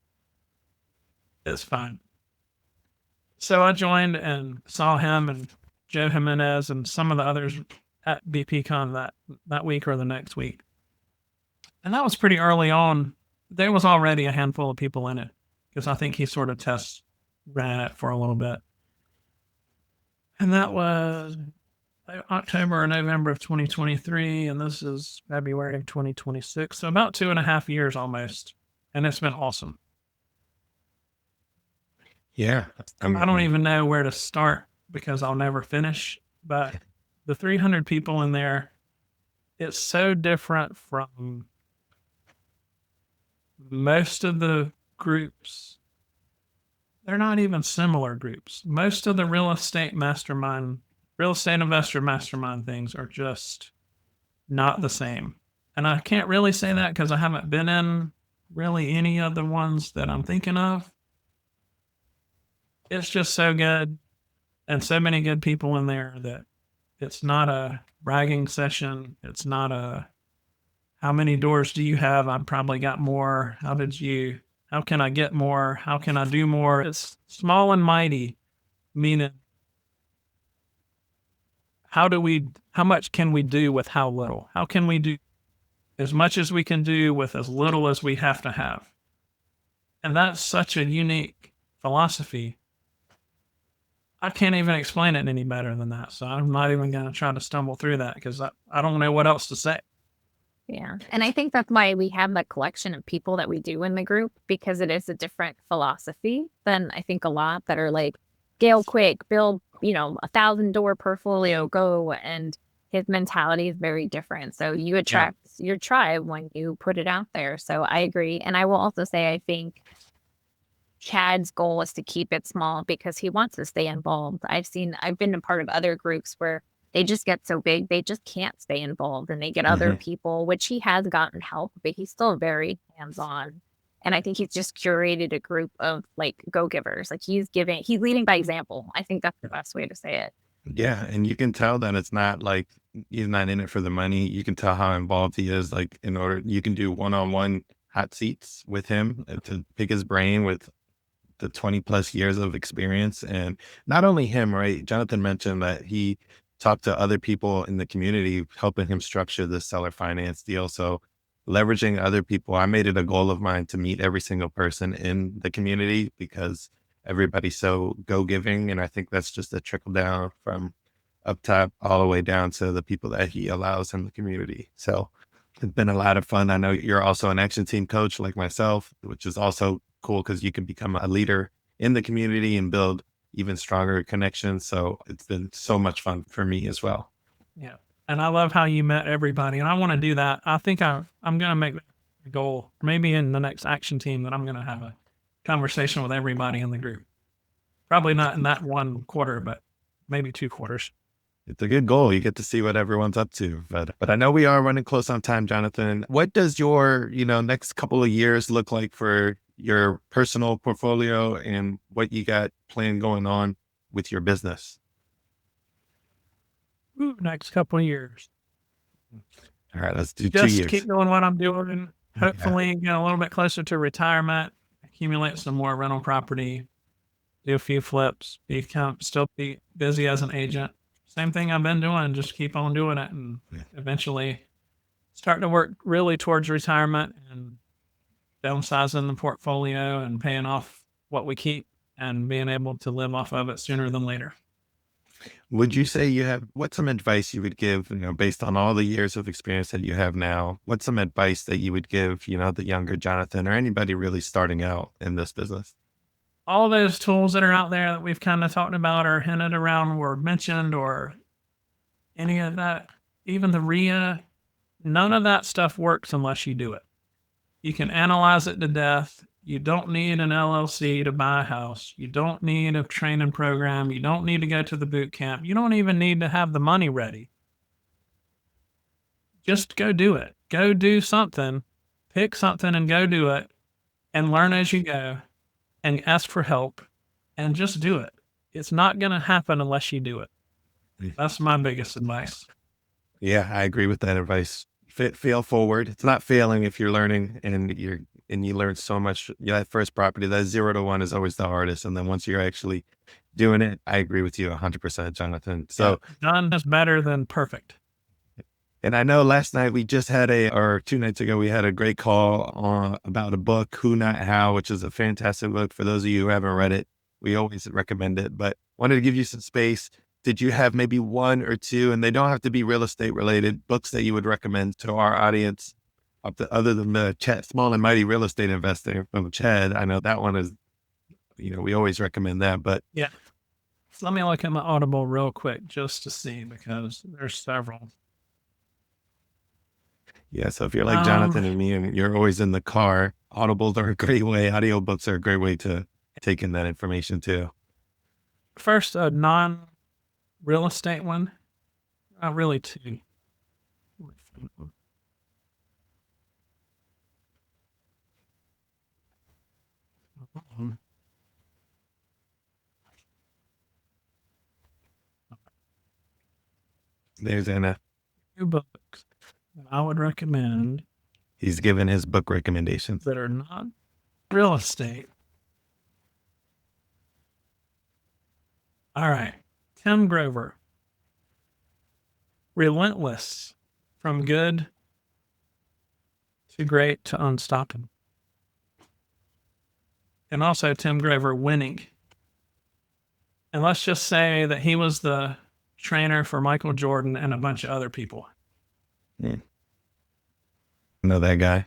it's fine. So I joined and saw him and Joe Jimenez and some of the others at BPCon that week or the next week. And that was pretty early on. There was already a handful of people in it because I think he sort of ran it for a little bit. And that was October or November of 2023. And this is February of 2026. So about 2.5 years almost. And it's been awesome. Yeah. I don't even know where to start because I'll never finish, but the 300 people in there, it's so different from most of the groups. They're not even similar groups. Most of the real estate investor mastermind things are just not the same. And I can't really say that because I haven't been in really any of the ones that I'm thinking of. It's just so good. And so many good people in there that it's not a bragging session. It's not a, how many doors do you have? I've probably got more. How can I get more? How can I do more? It's small and mighty, meaning how much can we do with how little? How can we do as much as we can do with as little as we have to have? And that's such a unique philosophy. I can't even explain it any better than that. So I'm not even going to try to stumble through that because I don't know what else to say. Yeah. And I think that's why we have that collection of people that we do in the group, because it is a different philosophy than I think a lot that are like, Gail quick, build, 1,000-door portfolio, go. And his mentality is very different. So you attract your tribe when you put it out there. So I agree. And I will also say, I think Chad's goal is to keep it small because he wants to stay involved. I've been a part of other groups where they just get so big, they just can't stay involved and they get other people, which he has gotten help, but he's still very hands-on. And I think he's just curated a group of like go-givers. Like he's leading by example. I think that's the best way to say it. Yeah. And you can tell that it's not like he's not in it for the money. You can tell how involved he is. Like you can do one-on-one hot seats with him to pick his brain with the 20 plus years of experience. And not only him, right? Jonathan mentioned that he talked to other people in the community, helping him structure the seller finance deal. So leveraging other people, I made it a goal of mine to meet every single person in the community because everybody's so go-giving. And I think that's just a trickle down from up top all the way down to the people that he allows in the community. So it's been a lot of fun. I know you're also an action team coach like myself, which is also cool because you can become a leader in the community and build even stronger connections. So it's been so much fun for me as well. Yeah. And I love how you met everybody. And I want to do that. I think I'm going to make a goal, maybe in the next action team, that I'm going to have a conversation with everybody in the group. Probably not in that one quarter, but maybe 2 quarters. It's a good goal. You get to see what everyone's up to, but I know we are running close on time, Jonathan. What does your, next couple of years look like for your personal portfolio and what you got planned going on with your business? Next couple of years. All right, let's do Just 2 years. keep doing what I'm doing. Hopefully get a little bit closer to retirement, accumulate some more rental property, do a few flips, still be busy as an agent. Same thing I've been doing, just keep on doing it and eventually start to work really towards retirement and downsizing the portfolio and paying off what we keep and being able to live off of it sooner than later. Would you say what's some advice you would give, based on all the years of experience that you have now, what's some advice that you would give, the younger Jonathan or anybody really starting out in this business? All those tools that are out there that we've kind of talked about or hinted around or mentioned or any of that, even the RIA, none of that stuff works unless you do it. You can analyze it to death. You don't need an LLC to buy a house. You don't need a training program. You don't need to go to the boot camp. You don't even need to have the money ready. Just go do it. Go do something. Pick something and go do it and learn as you go and ask for help and just do it. It's not going to happen unless you do it. That's my biggest advice. Yeah, I agree with that advice. Fail forward. It's not failing if you're learning and you learn so much. That first property, that 0 to 1 is always the hardest. And then once you're actually doing it, I agree with you 100%, Jonathan. So done is better than perfect. And I know last night we just had or 2 nights ago, we had a great call about a book, Who Not How, which is a fantastic book. For those of you who haven't read it, we always recommend it, but wanted to give you some space. Did you have maybe 1 or 2, and they don't have to be real estate related, books that you would recommend to our audience other than the Small and Mighty Real Estate Investor from Chad? I know that one is, we always recommend that, but yeah. So let me look at my Audible real quick just to see, because there's several. Yeah, so if you're like Jonathan and me and you're always in the car, Audibles are a great way. Audiobooks are a great way to take in that information too. First, a non-real estate one. Not really 2. There's Anna. 2 books that I would recommend. He's given his book recommendations that are not real estate. All right. Tim Grover. Relentless. From Good to Great to Unstoppable. and also Tim Grover winning. And let's just say that he was the trainer for Michael Jordan and a bunch of other people. Yeah. Know that guy.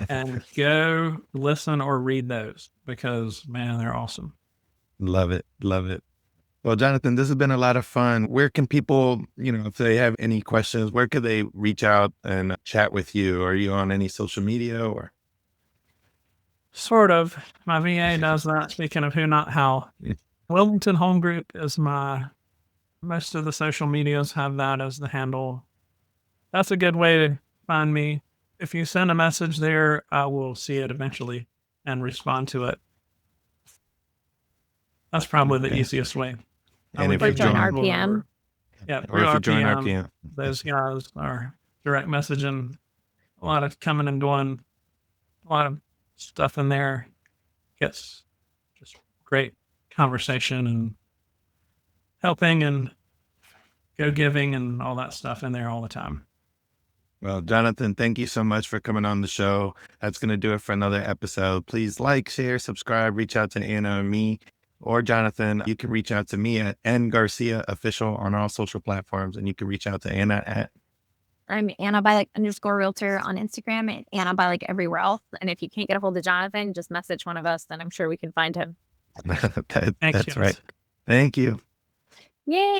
And go listen or read those because, man, they're awesome. Love it. Love it. Well, Jonathan, this has been a lot of fun. Where can people, if they have any questions, where could they reach out and chat with you? Are you on any social media or? Sort of. My VA does that. Speaking of who, not how. Wilmington Home Group is most of the social medias have that as the handle. That's a good way to find me. If you send a message there, I will see it eventually and respond to it. That's probably the easiest way. And if Or you join join RPM. Yeah, or if you join RPM, those guys are direct messaging, a lot of coming and going, a lot of stuff in there. Gets just great conversation and helping and go giving and all that stuff in there all the time. Well, Jonathan, thank you so much for coming on the show. That's going to do it for another episode. Please like, share, subscribe, reach out to Anna and me or Jonathan. You can reach out to me at ngarcia official on all social platforms. And you can reach out to Anna at. I'm Anna _realtor on Instagram and Anna everywhere else. And if you can't get a hold of Jonathan, just message one of us, then I'm sure we can find him. Thanks, That's guys. right. Thank you. Yay!